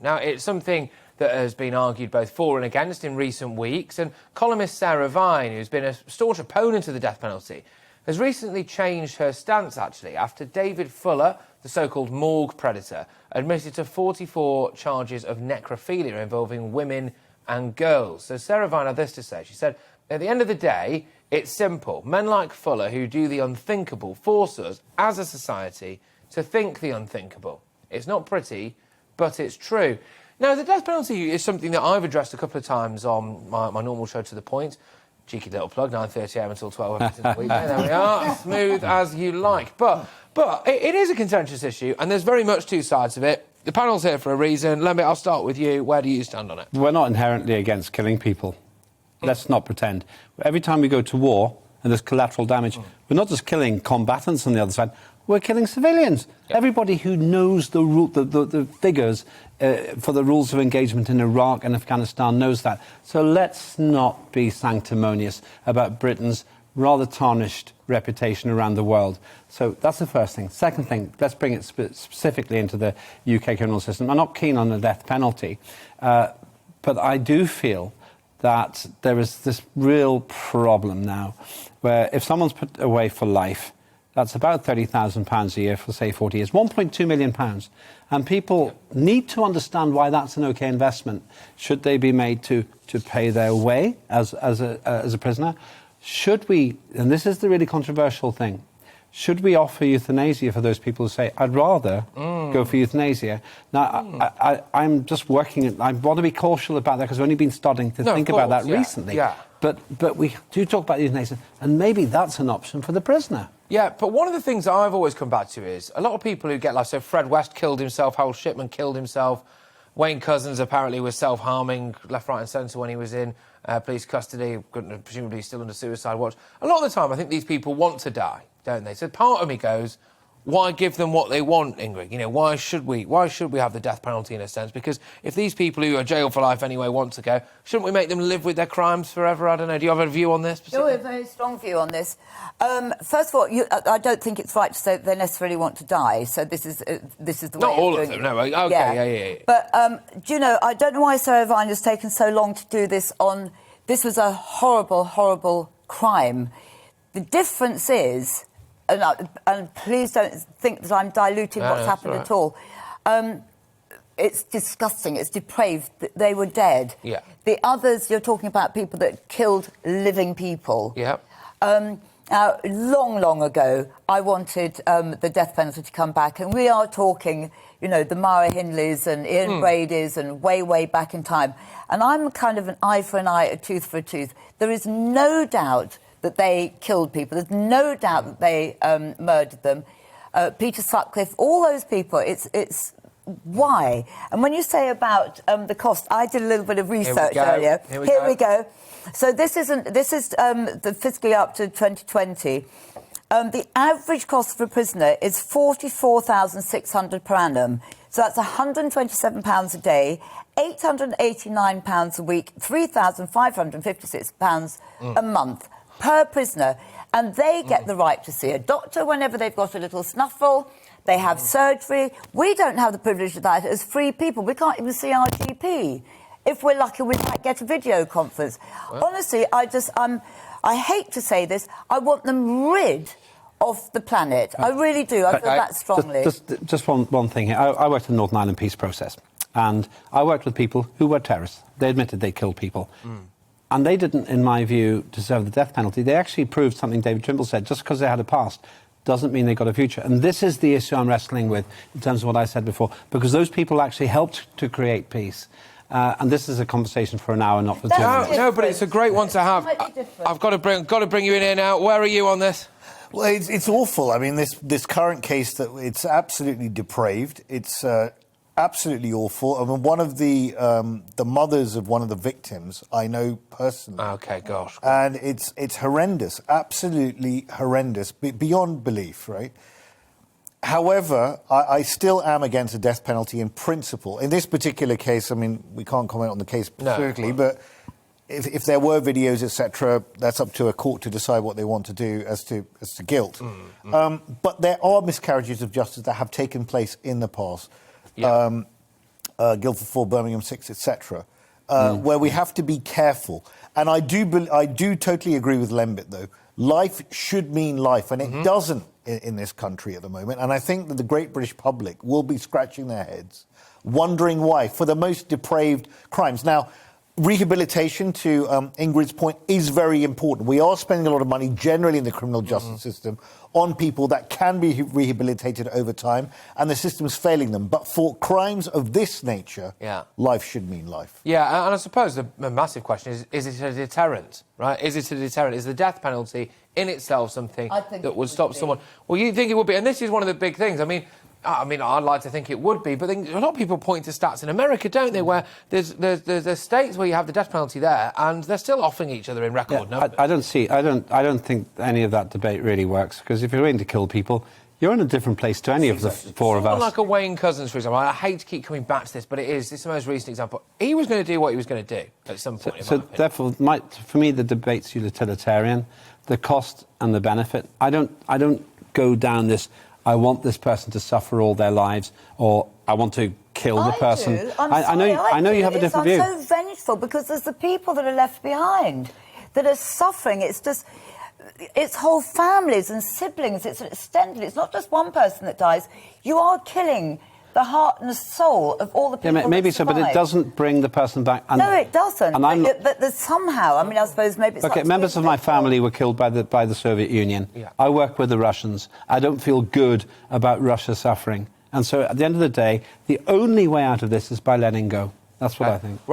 Now, it's something that has been argued both for and against in recent weeks, and columnist Sarah Vine, who's been a staunch opponent of the death penalty, has recently changed her stance, actually, after David Fuller, the so-called morgue predator, admitted to 44 charges of necrophilia involving women and girls. So Sarah Vine had this to say. She said, at the end of the day, it's simple. Men like Fuller, who do the unthinkable, force us, as a society, to think the unthinkable. It's not pretty, but it's true. Now, the death penalty is something that I've addressed a couple of times on my normal show, To The Point. Cheeky little plug, 9:30am until 12 in the week. There we are, smooth as you like. But it is a contentious issue, and there's very much two sides of it. The panel's here for a reason. Lemmy, I'll start with you. Where do you stand on it? We're not inherently against killing people. Let's not pretend. Every time we go to war and there's collateral damage, we're not just killing combatants on the other side, we're killing civilians. Yep. Everybody who knows the figures for the rules of engagement in Iraq and Afghanistan knows that. So let's not be sanctimonious about Britain's rather tarnished reputation around the world. So that's the first thing. Second thing, let's bring it specifically into the UK criminal system. I'm not keen on the death penalty, but I do feel that there is this real problem now where if someone's put away for life, that's about £30,000 a year for, say, 40 years, £1.2 million. And people need to understand why that's an OK investment. Should they be made to pay their way as a prisoner? Should we, and this is the really controversial thing, should we offer euthanasia for those people who say, I'd rather go for euthanasia? Now, I'm just working, I want to be cautious about that because I've only been starting to think about that recently. Yeah. But we do talk about euthanasia, and maybe that's an option for the prisoner. Yeah, but one of the things that I've always come back to is a lot of people who get, like, so Fred West killed himself, Harold Shipman killed himself, Wayne Couzens apparently was self-harming left, right and centre when he was in police custody, presumably still under suicide watch. A lot of the time I think these people want to die, don't they? So part of me goes, why give them what they want, Ingrid? You know, why should we have the death penalty in a sense? Because if these people who are jailed for life anyway want to go, shouldn't we make them live with their crimes forever? I don't know. Do you have a view on this? No, a very strong view on this. First of all, I don't think it's right to say that they necessarily want to die. So this is the way. Not all of them, no. Okay, yeah. But do you know? I don't know why Sarah Vine has taken so long to do this. This was a horrible, horrible crime. The difference is. And please don't think that I'm diluting what's happened at all. It's disgusting. It's depraved. They were dead. Yeah. The others, you're talking about people that killed living people. Yeah. Now, long ago, I wanted the death penalty to come back, and we are talking, you know, the Mara Hindleys and Ian Brady's and way back in time. And I'm kind of an eye for an eye, a tooth for a tooth. There is no doubt that they killed people. There's no doubt that they murdered them. Peter Sutcliffe, all those people, it's why? And when you say about the cost, I did a little bit of research earlier. Here we go. So this is the fiscally up to 2020. The average cost for a prisoner is £44,600 per annum. So that's £127 a day, £889 a week, £3,556 a month per prisoner. And they get the right to see a doctor whenever they've got a little snuffle. They have surgery. We don't have the privilege of that as free people. We can't even see our GP. If we're lucky, we might get a video conference. Well, honestly, I hate to say this, I want them rid of the planet. I really do. I feel that strongly. Just one thing here. I worked in the Northern Ireland peace process, and I worked with people who were terrorists. They admitted they killed people. And they didn't, in my view, deserve the death penalty. They actually proved something David Trimble said. Just because they had a past doesn't mean they got a future. And this is the issue I'm wrestling with in terms of what I said before, because those people actually helped to create peace. And this is a conversation for an hour, not for 2 minutes. No, but it's a great one to have. I've got to bring you in here now. Where are you on this? Well, it's awful. I mean, this current case, it's absolutely depraved. It's absolutely awful. I mean, one of the mothers of one of the victims I know personally. Okay, gosh. And it's horrendous, absolutely horrendous, beyond belief, right? However, I still am against the death penalty in principle. In this particular case, I mean, we can't comment on the case specifically, but if there were videos, etc., that's up to a court to decide what they want to do as to guilt. But there are miscarriages of justice that have taken place in the past. Yeah. Guildford 4, Birmingham 6, etc., where we have to be careful. And I do totally agree with Lembit, though. Life should mean life, and it doesn't in this country at the moment. And I think that the great British public will be scratching their heads, wondering why, for the most depraved crimes. Now, rehabilitation, to Ingrid's point, is very important. We are spending a lot of money generally in the criminal justice system on people that can be rehabilitated over time, and the system's failing them. But for crimes of this nature, life should mean life. Yeah, and I suppose the massive question is it a deterrent, right? Is it a deterrent? Is the death penalty in itself something that would stop someone? Well, you think it would be, and this is one of the big things. I mean, I'd like to think it would be, but then a lot of people point to stats in America, don't they, where there's states where you have the death penalty there, and they're still offing each other in record numbers. I don't think any of that debate really works, because if you're going to kill people, you're in a different place to any of the four of us. Like a Wayne Couzens, for example. I hate to keep coming back to this, but it's the most recent example. He was going to do what he was going to do at some point. So therefore, for me, the debate's utilitarian. The cost and the benefit. I don't go down this, I want this person to suffer all their lives, or I want to kill the person. Do. I know you have a different view. I'm so vengeful, because there's the people that are left behind that are suffering. It's whole families and siblings. It's extended. It's not just one person that dies. You are killing the heart and the soul of all the people. Yeah, maybe that so, but it doesn't bring the person back. No, it doesn't. But there's somehow, I suppose maybe it's... Okay, members of my family were killed by the Soviet Union. Yeah. I work with the Russians. I don't feel good about Russia suffering. And so at the end of the day, the only way out of this is by letting go. That's what I think. Right.